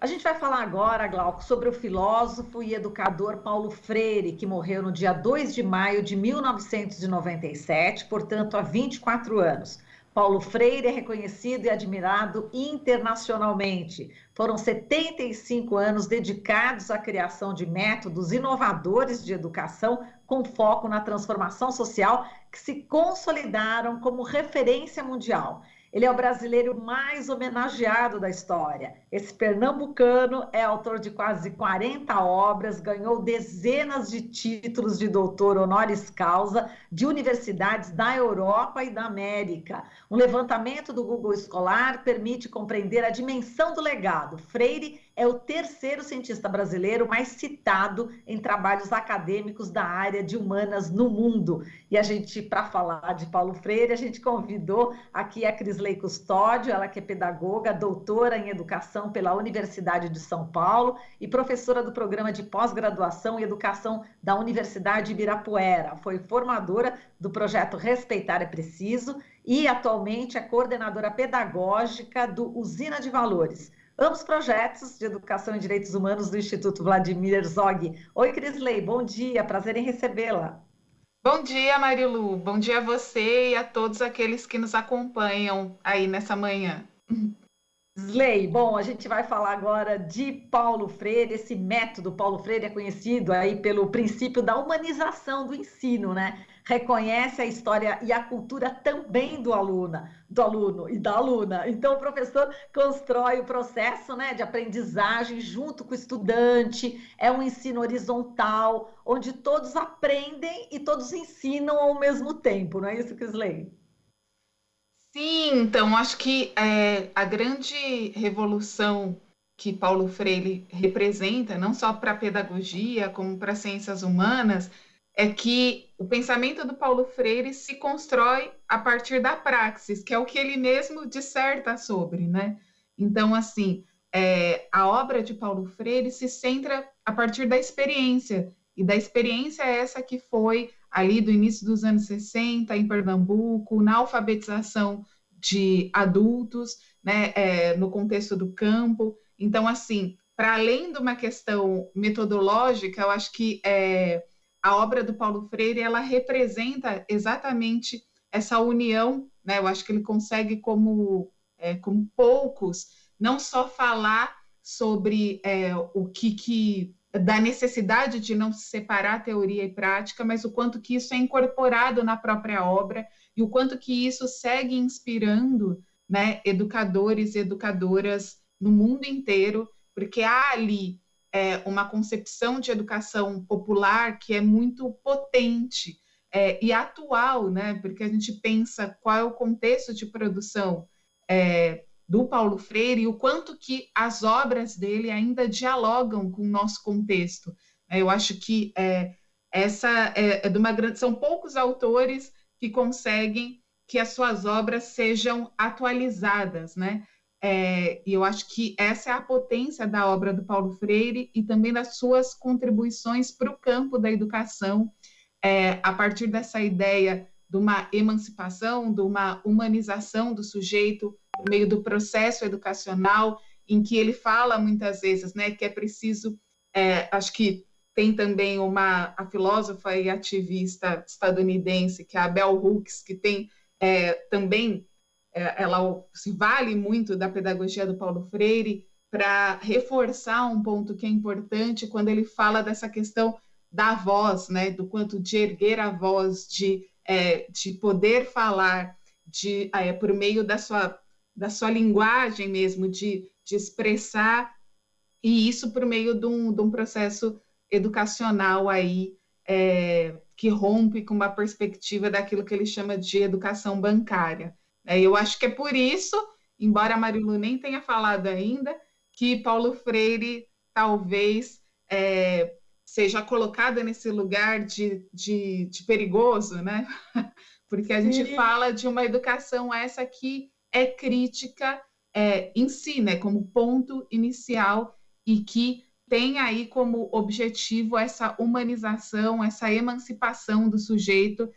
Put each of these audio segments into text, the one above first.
A gente vai falar agora, Glauco, sobre o filósofo e educador Paulo Freire, que morreu no dia 2 de maio de 1997, portanto, há 24 anos. Paulo Freire é reconhecido e admirado internacionalmente. Foram 75 anos dedicados à criação de métodos inovadores de educação com foco na transformação social que se consolidaram como referência mundial. Ele é o brasileiro mais homenageado da história. Esse pernambucano é autor de quase 40 obras, ganhou dezenas de títulos de doutor honoris causa de universidades da Europa e da América. Um levantamento do Google Escolar permite compreender a dimensão do legado. Freire é o terceiro cientista brasileiro mais citado em trabalhos acadêmicos da área de humanas no mundo. E a gente, para falar de Paulo Freire, a gente convidou aqui a Crisley Custódio, ela que é pedagoga, doutora em educação pela Universidade de São Paulo e professora do programa de pós-graduação em educação da Universidade de Ibirapuera. Foi formadora do projeto Respeitar é Preciso e atualmente é coordenadora pedagógica do Usina de Valores. Ambos projetos de educação e direitos humanos do Instituto Vladimir Herzog. Oi, Crisley, bom dia, prazer em recebê-la. Bom dia, Marilu. Bom dia a você e a todos aqueles que nos acompanham aí nessa manhã. Crisley, bom, a gente vai falar agora de Paulo Freire. Esse método Paulo Freire é conhecido aí pelo princípio da humanização do ensino, né? Reconhece a história e a cultura também do aluno e da aluna. Então, o professor constrói o processo, né, de aprendizagem junto com o estudante. É um ensino horizontal, onde todos aprendem e todos ensinam ao mesmo tempo, não é isso, Crisley? Sim, então acho que a grande revolução que Paulo Freire representa, não só para a pedagogia, como para as ciências humanas, é que o pensamento do Paulo Freire se constrói a partir da praxis, que é o que ele mesmo disserta sobre, né? Então, assim, a obra de Paulo Freire se centra a partir da experiência, e da experiência essa que foi ali do início dos anos 60, em Pernambuco, na alfabetização de adultos, né, no contexto do campo. Então, assim, para além de uma questão metodológica, eu acho que a obra do Paulo Freire, ela representa exatamente essa união, né? Eu acho que ele consegue, como poucos, não só falar sobre o que da necessidade de não separar teoria e prática, mas o quanto que isso é incorporado na própria obra e o quanto que isso segue inspirando, né, educadores e educadoras no mundo inteiro, porque há ali uma concepção de educação popular que é muito potente e atual, né, porque a gente pensa qual é o contexto de produção do Paulo Freire e o quanto que as obras dele ainda dialogam com o nosso contexto. Eu acho que essa é de uma grande... São poucos autores que conseguem que as suas obras sejam atualizadas, né? E eu acho que essa é a potência da obra do Paulo Freire e também das suas contribuições para o campo da educação, a partir dessa ideia de uma emancipação, de uma humanização do sujeito por meio do processo educacional, em que ele fala muitas vezes, né, que é preciso, acho que tem também a filósofa e ativista estadunidense, que é a Bell Hooks, que tem também, ela se vale muito da pedagogia do Paulo Freire para reforçar um ponto que é importante quando ele fala dessa questão da voz, né, do quanto de erguer a voz, de poder falar por meio da sua linguagem mesmo, de expressar, e isso por meio de um processo educacional aí, que rompe com uma perspectiva daquilo que ele chama de educação bancária. Eu acho que é por isso, embora a Marilu nem tenha falado ainda, que Paulo Freire talvez seja colocado nesse lugar de perigoso, né? Porque a gente fala de uma educação essa que é crítica em si, né? Como ponto inicial e que tem aí como objetivo essa humanização, essa emancipação do sujeito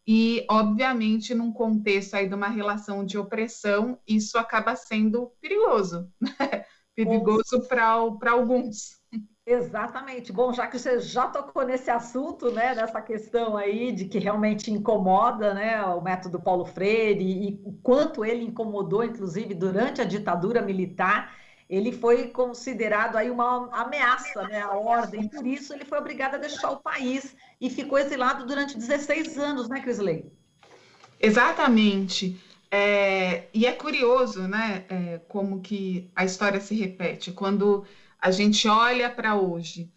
e, obviamente, num contexto aí de uma relação de opressão, isso acaba sendo perigoso, né? perigoso para alguns. Exatamente. Bom, já que você já tocou nesse assunto, né, nessa questão aí de que realmente incomoda, né, o método Paulo Freire e o quanto ele incomodou, inclusive, durante a ditadura militar, ele foi considerado aí uma ameaça, né, à ordem. Por isso, ele foi obrigado a deixar o país e ficou exilado durante 16 anos, né, Crisley? Exatamente. E é curioso, né, como que a história se repete. Quando a gente olha para hoje,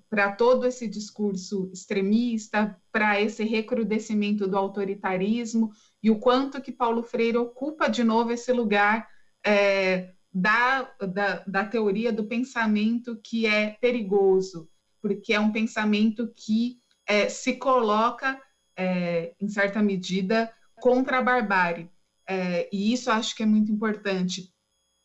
para todo esse discurso extremista, para esse recrudescimento do autoritarismo, e o quanto que Paulo Freire ocupa de novo esse lugar da teoria do pensamento que é perigoso, porque é um pensamento que se coloca em certa medida, contra a barbárie. E isso acho que é muito importante.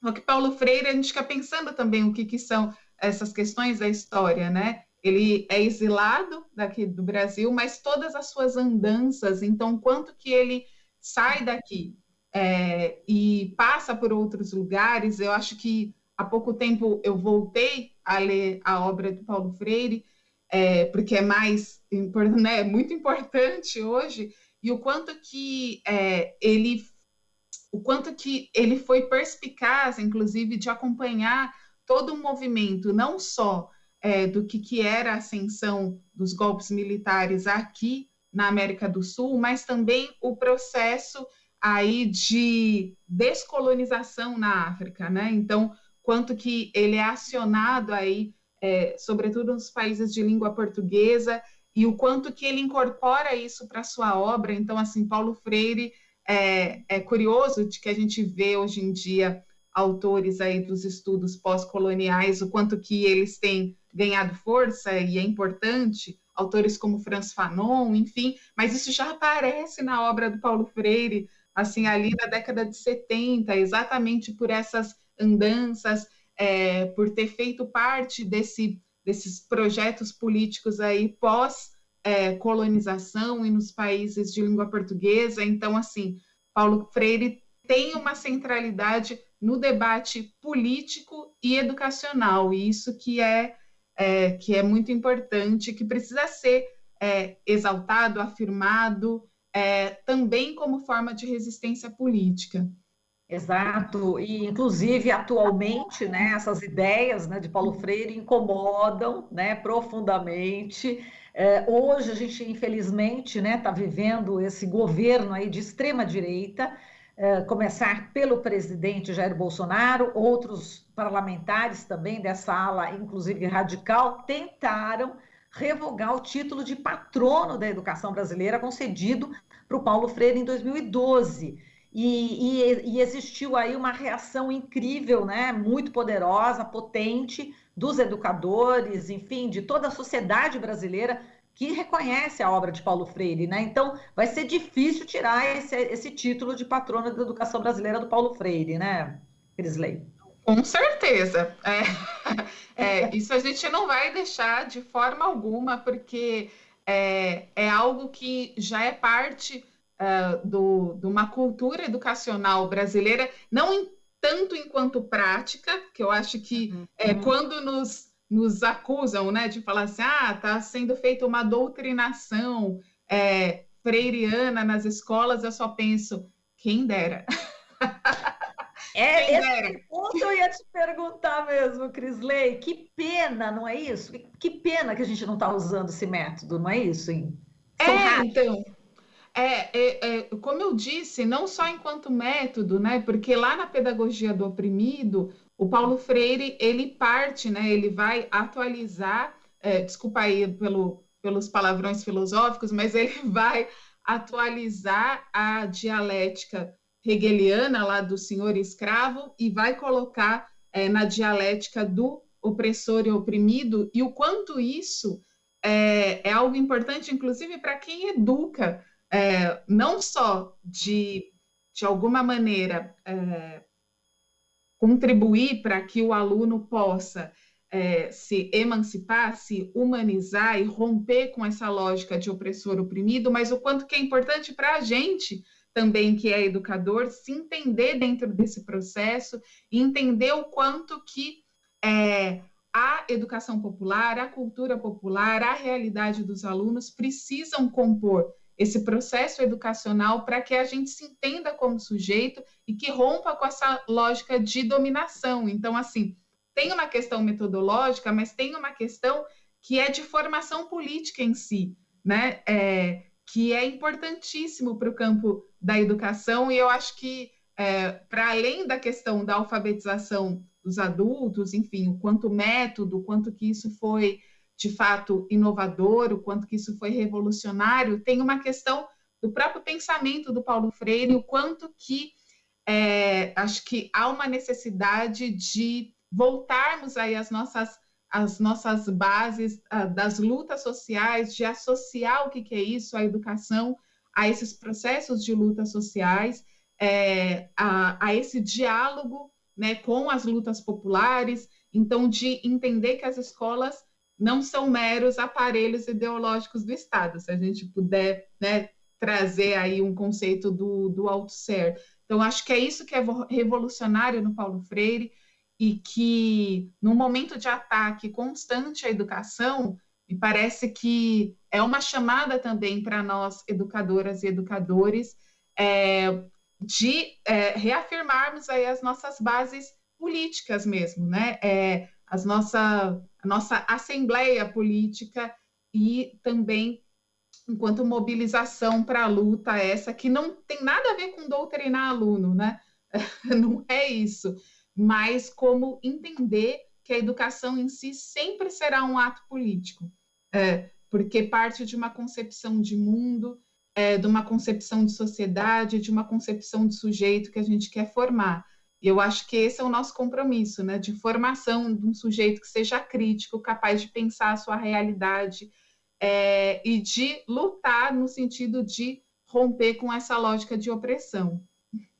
O que Paulo Freire, a gente fica pensando também o que são essas questões da história, né? Ele é exilado daqui do Brasil, mas todas as suas andanças, então, quanto que ele sai daqui e passa por outros lugares, eu acho que há pouco tempo eu voltei a ler a obra do Paulo Freire, porque é mais né, muito importante hoje, e o quanto que ele foi perspicaz, inclusive, de acompanhar todo o movimento, não só do que era a ascensão dos golpes militares aqui na América do Sul, mas também o processo aí de descolonização na África, né? Então, quanto que ele é acionado aí sobretudo nos países de língua portuguesa, e o quanto que ele incorpora isso para a sua obra. Então, assim, Paulo Freire é curioso de que a gente vê hoje em dia autores aí dos estudos pós-coloniais, o quanto que eles têm ganhado força, e é importante, autores como Frantz Fanon, enfim, mas isso já aparece na obra do Paulo Freire, assim, ali na década de 70, exatamente por essas andanças, por ter feito parte desses projetos políticos aí pós-colonização e nos países de língua portuguesa. Então, assim, Paulo Freire tem uma centralidade no debate político e educacional, e isso que é muito importante, que precisa ser exaltado, afirmado, também como forma de resistência política. Exato, e inclusive atualmente, né, essas ideias, né, de Paulo Freire incomodam, né, profundamente. Hoje a gente infelizmente, né, está vivendo esse governo aí de extrema direita, começar pelo presidente Jair Bolsonaro, outros parlamentares também dessa ala, inclusive radical, tentaram revogar o título de patrono da educação brasileira concedido para o Paulo Freire em 2012. E existiu aí uma reação incrível, né? Muito poderosa, potente, dos educadores, enfim, de toda a sociedade brasileira que reconhece a obra de Paulo Freire, né? Então, vai ser difícil tirar esse título de patrono da educação brasileira do Paulo Freire, né, Crisley? Com certeza. Isso a gente não vai deixar de forma alguma, porque é algo que já é parte de uma cultura educacional brasileira, não tanto enquanto prática, que eu acho que quando nos acusam, né, de falar assim, está sendo feita uma doutrinação freiriana nas escolas, eu só penso, quem dera. Esse ponto eu ia te perguntar mesmo, Crisley. Que pena, não é isso? Que pena que a gente não está usando esse método, não é isso? Hein? Então, como eu disse, não só enquanto método, né? Porque lá na pedagogia do oprimido, o Paulo Freire, ele parte, né? Ele vai atualizar, desculpa aí pelos palavrões filosóficos, mas ele vai atualizar a dialética hegeliana lá do senhor e escravo e vai colocar na dialética do opressor e oprimido, e o quanto isso é algo importante, inclusive, para quem educa, não só de alguma maneira contribuir para que o aluno possa se emancipar, se humanizar e romper com essa lógica de opressor oprimido, mas o quanto que é importante para a gente também que é educador, se entender dentro desse processo e entender o quanto que a educação popular, a cultura popular, a realidade dos alunos precisam compor esse processo educacional para que a gente se entenda como sujeito e que rompa com essa lógica de dominação. Então, assim, tem uma questão metodológica, mas tem uma questão que é de formação política em si, né? Que é importantíssimo para o campo da educação, e eu acho que, para além da questão da alfabetização dos adultos, enfim, o quanto método, o quanto que isso foi, de fato, inovador, o quanto que isso foi revolucionário, tem uma questão do próprio pensamento do Paulo Freire, o quanto que acho que há uma necessidade de voltarmos aí às nossas bases das lutas sociais, de associar o que é isso, a educação, a esses processos de lutas sociais, a esse diálogo, né, com as lutas populares, então de entender que as escolas não são meros aparelhos ideológicos do Estado, se a gente puder, né, trazer aí um conceito do Althusser. Então, acho que é isso que é revolucionário no Paulo Freire, e que, num momento de ataque constante à educação, me parece que é uma chamada também para nós, educadoras e educadores, de reafirmarmos aí as nossas bases políticas mesmo, né? A nossa assembleia política, e também enquanto mobilização para a luta essa, que não tem nada a ver com doutrinar aluno, né? Não é isso, mas como entender que a educação em si sempre será um ato político, porque parte de uma concepção de mundo, de uma concepção de sociedade, de uma concepção de sujeito que a gente quer formar. E eu acho que esse é o nosso compromisso, né, de formação de um sujeito que seja crítico, capaz de pensar a sua realidade, e de lutar no sentido de romper com essa lógica de opressão.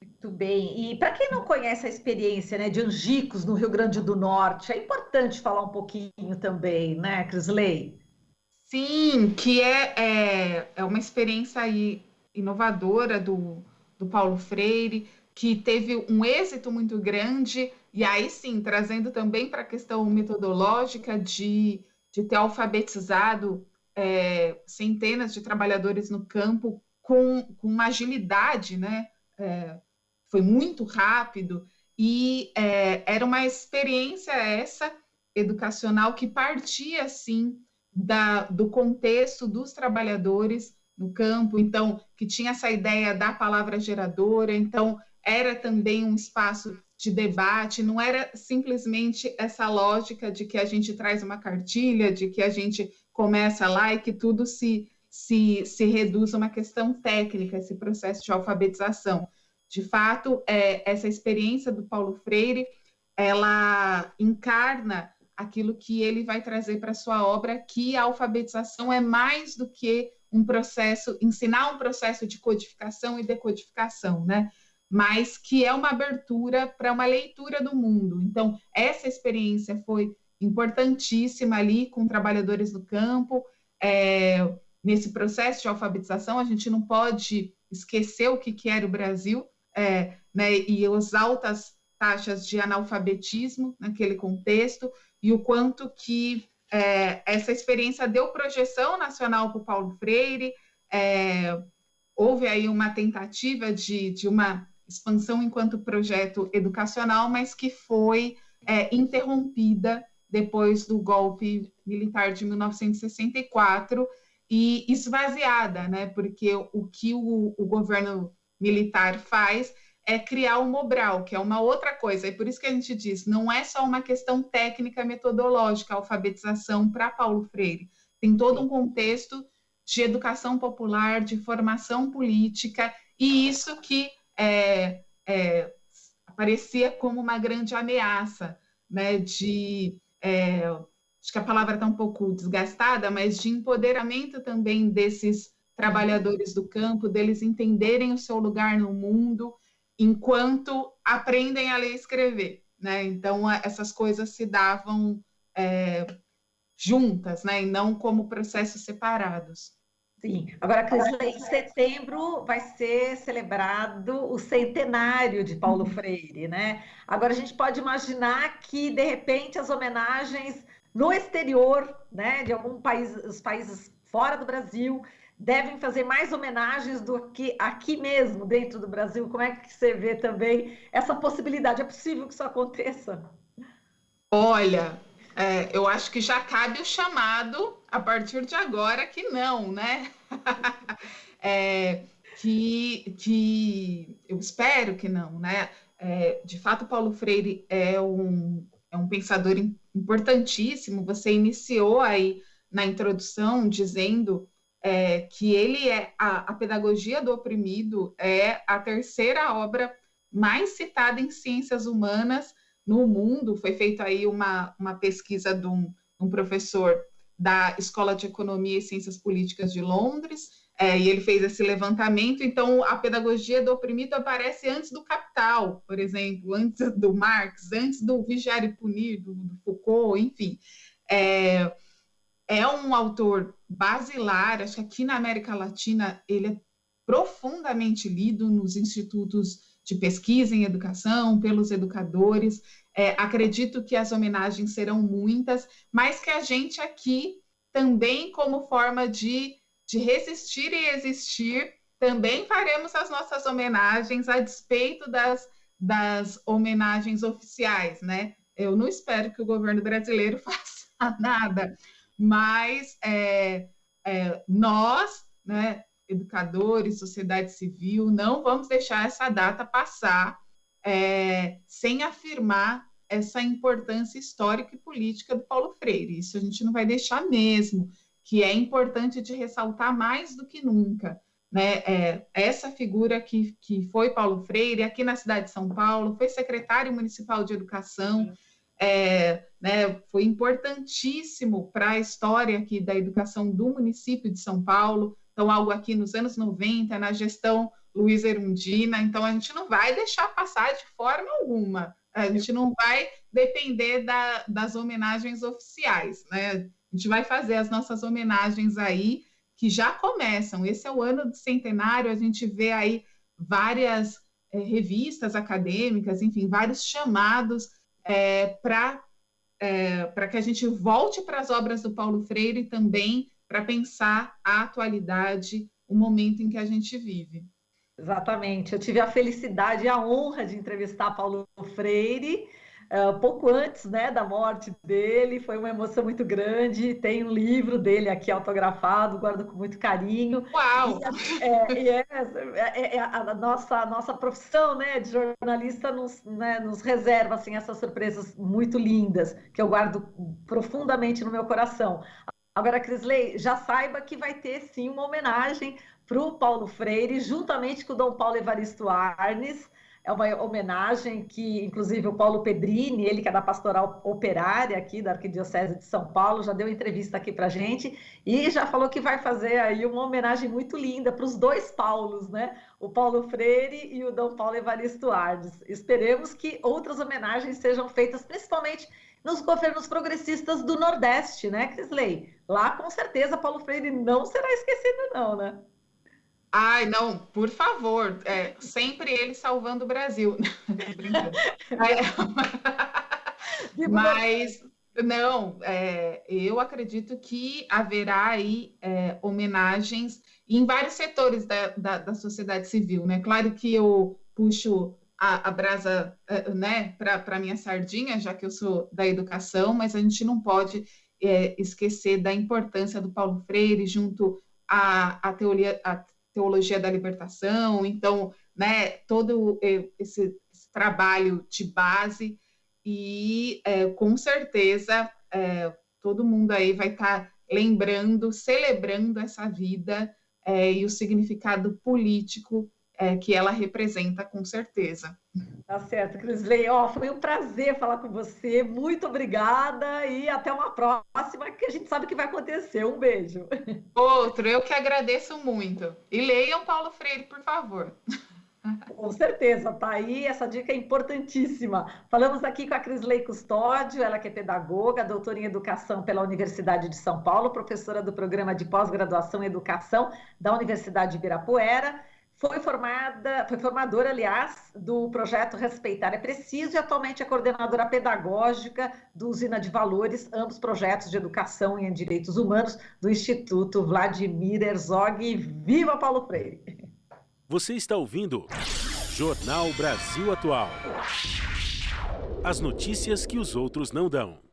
Muito bem. E para quem não conhece a experiência, né, de Angicos, no Rio Grande do Norte, é importante falar um pouquinho também, né, Crisley? Sim, que é uma experiência aí inovadora do Paulo Freire, que teve um êxito muito grande, e aí sim, trazendo também para a questão metodológica de ter alfabetizado centenas de trabalhadores no campo com uma agilidade, né? Foi muito rápido, e era uma experiência essa educacional que partia, assim, do contexto dos trabalhadores no campo, então, que tinha essa ideia da palavra geradora, então, era também um espaço de debate, não era simplesmente essa lógica de que a gente traz uma cartilha, de que a gente começa lá e que tudo se reduz a uma questão técnica, esse processo de alfabetização. De fato, essa experiência do Paulo Freire, ela encarna aquilo que ele vai trazer para a sua obra, que a alfabetização é mais do que um processo, ensinar um processo de codificação e decodificação, né? Mas que é uma abertura para uma leitura do mundo. Então, essa experiência foi importantíssima ali com trabalhadores do campo, nesse processo de alfabetização. A gente não pode esquecer o que era o Brasil, né, e as altas taxas de analfabetismo naquele contexto, e o quanto que essa experiência deu projeção nacional para o Paulo Freire. Houve aí uma tentativa de uma expansão enquanto projeto educacional, mas que foi interrompida depois do golpe militar de 1964 e esvaziada, né? Porque o que o governo militar faz é criar o Mobral, que é uma outra coisa, e por isso que a gente diz, não é só uma questão técnica metodológica, a alfabetização para Paulo Freire, tem todo um contexto de educação popular, de formação política, e isso que aparecia como uma grande ameaça, né, acho que a palavra está um pouco desgastada, mas de empoderamento também desses trabalhadores do campo, deles entenderem o seu lugar no mundo, enquanto aprendem a ler e escrever, né? Então, essas coisas se davam juntas, né? E não como processos separados. Sim, agora, Crisley, em setembro vai ser celebrado o centenário de Paulo Freire, né? Agora a gente pode imaginar que, de repente, as homenagens no exterior, né, de algum país, os países fora do Brasil, devem fazer mais homenagens do que aqui mesmo, dentro do Brasil. Como é que você vê também essa possibilidade? É possível que isso aconteça? Olha, eu acho que já cabe o chamado a partir de agora que não, né? É, que eu espero que não, né? De fato, Paulo Freire é um pensador importantíssimo. Você iniciou aí na introdução dizendo que ele a Pedagogia do Oprimido é a terceira obra mais citada em ciências humanas no mundo. Foi feita aí uma pesquisa de um professor da Escola de Economia e Ciências Políticas de Londres, e ele fez esse levantamento. Então, a Pedagogia do Oprimido aparece antes do Capital, por exemplo, antes do Marx, antes do Vigiar e Punir, do Foucault, enfim. É um autor basilar. Acho que aqui na América Latina ele é profundamente lido nos institutos de pesquisa em educação, pelos educadores. Acredito que as homenagens serão muitas, mas que a gente aqui também, como forma de resistir e existir, também faremos as nossas homenagens a despeito das homenagens oficiais, né? Eu não espero que o governo brasileiro faça nada, mas nós, né, educadores, sociedade civil, não vamos deixar essa data passar sem afirmar essa importância histórica e política do Paulo Freire. Isso a gente não vai deixar mesmo, que é importante de ressaltar mais do que nunca, né? Essa figura que foi Paulo Freire, aqui na cidade de São Paulo, foi secretário municipal de educação, né, foi importantíssimo para a história aqui da educação do município de São Paulo. Então, algo aqui nos anos 90, na gestão Luiz Erundina. Então, a gente não vai deixar passar de forma alguma. A gente não vai depender das homenagens oficiais, né? A gente vai fazer as nossas homenagens aí, que já começam. Esse é o ano do centenário, a gente vê aí várias revistas acadêmicas, enfim, vários chamados para que a gente volte para as obras do Paulo Freire também, para pensar a atualidade, o momento em que a gente vive. Exatamente. Eu tive a felicidade e a honra de entrevistar Paulo Freire pouco antes, né, da morte dele. Foi uma emoção muito grande. Tem um livro dele aqui autografado, guardo com muito carinho. Uau! A nossa profissão, né, de jornalista nos reserva assim, essas surpresas muito lindas, que eu guardo profundamente no meu coração. Agora, Crisley, já saiba que vai ter sim uma homenagem para o Paulo Freire, juntamente com o Dom Paulo Evaristo Arnes. É uma homenagem que, inclusive, o Paulo Pedrini, ele que é da Pastoral Operária aqui da Arquidiocese de São Paulo, já deu entrevista aqui para a gente e já falou que vai fazer aí uma homenagem muito linda para os dois Paulos, né? O Paulo Freire e o Dom Paulo Evaristo Arnes. Esperemos que outras homenagens sejam feitas, principalmente nos governos progressistas do Nordeste, né, Crisley? Lá, com certeza, Paulo Freire não será esquecido, não, né? Ai, não, por favor, sempre ele salvando o Brasil. Mas, não, eu acredito que haverá aí homenagens em vários setores da sociedade civil, né? Claro que eu puxo a brasa, né, para a minha sardinha, já que eu sou da educação, mas a gente não pode esquecer da importância do Paulo Freire junto à teologia da libertação. Então, né, todo esse trabalho de base e, com certeza, todo mundo aí vai estar lembrando, celebrando essa vida e o significado político que ela representa, com certeza. Tá certo, Crisley. Foi um prazer falar com você. Muito obrigada e até uma próxima, que a gente sabe que vai acontecer. Um beijo. Outro, eu que agradeço muito. E leiam Paulo Freire, por favor. Com certeza, tá aí, essa dica é importantíssima. Falamos aqui com a Crisley Custódio, ela que é pedagoga, doutora em educação pela Universidade de São Paulo, professora do programa de pós-graduação em educação da Universidade de Ibirapuera, foi formadora, aliás, do projeto Respeitar é Preciso e atualmente é coordenadora pedagógica do Usina de Valores, ambos projetos de educação em direitos humanos do Instituto Vladimir Herzog. Viva Paulo Freire! Você está ouvindo Jornal Brasil Atual. As notícias que os outros não dão.